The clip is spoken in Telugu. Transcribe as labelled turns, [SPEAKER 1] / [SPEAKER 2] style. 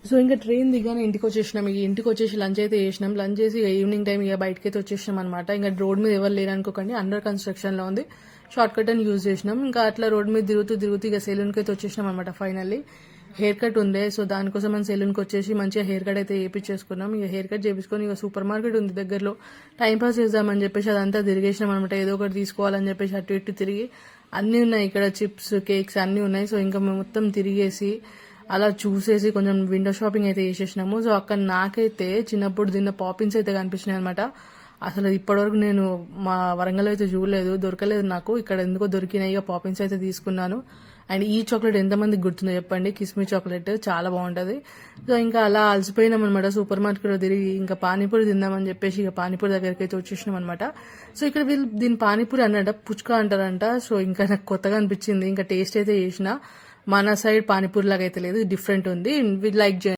[SPEAKER 1] సో ఇంకా ట్రైన్ దిగానే ఇంటికి వచ్చేసినాం. ఇక ఇంటికి వచ్చేసి లంచ్ అయితే చేసినాం. లంచ్ చేసి ఇక ఈవినింగ్ టైం ఇక బయటకి అయితే వచ్చేసినాం అనమాట. ఇంకా రోడ్ మీద ఎవరు లేరు అనుకోకండి, అండర్ కన్స్ట్రక్షన్ లో ఉంది. షార్ట్ కట్ అని యూజ్ చేసినాం. ఇంకా అట్లా రోడ్ మీద తిరుగుతూ ఇక సెలూన్కి అయితే వచ్చేసినాం అనమాట. ఫైనల్లీ హెయిర్ కట్ ఉండే, సో దానికోసం మనం సెలూన్కి వచ్చేసి మంచిగా హెయిర్ కట్ అయితే చేయించేసుకున్నాం. ఇక హెయిర్ కట్ చేయించుకొని ఇక సూపర్ మార్కెట్ ఉంది దగ్గరలో, టైం పాస్ చేద్దామని చెప్పేసి అదంతా తిరిగేసినాం అనమాట. ఏదో ఒకటి తీసుకోవాలని చెప్పేసి అటు ఇటు తిరిగి అన్నీ ఉన్నాయి ఇక్కడ, చిప్స్ కేక్స్ అన్నీ ఉన్నాయి. సో ఇంకా మేము మొత్తం తిరిగేసి అలా చూసేసి కొంచెం విండో షాపింగ్ అయితే చేసేసినాము. సో అక్కడ నాకైతే చిన్నప్పుడు తిన్న పాపిన్స్ అయితే కనిపించినాయి అనమాట. అసలు ఇప్పటివరకు నేను మా వరంగల్ అయితే చూడలేదు, దొరకలేదు నాకు. ఇక్కడ ఎందుకో దొరికినాయి, ఇక పాపిన్స్ అయితే తీసుకున్నాను. అండ్ ఈ చాక్లెట్ ఎంతమందికి గుర్తుందో చెప్పండి, కిస్మి చాక్లెట్ చాలా బాగుంటుంది. సో ఇంకా అలా అలసిపోయినాం అనమాట. సూపర్ మార్కెట్లో తిరిగి ఇంకా పానీపూరి తిందామని చెప్పేసి ఇక పానీపూరి దగ్గరికి అయితే వచ్చేసినాం అనమాట. సో ఇక్కడ వీళ్ళు దీని పానీపూరి అన్నట పుచ్చుక అంటారంట. సో ఇంకా నాకు కొత్తగా అనిపించింది. ఇంకా టేస్ట్ అయితే చేసిన, మన సైడ్ పానీపూరి లాగా అయితే లేదు, డిఫరెంట్ ఉంది. With like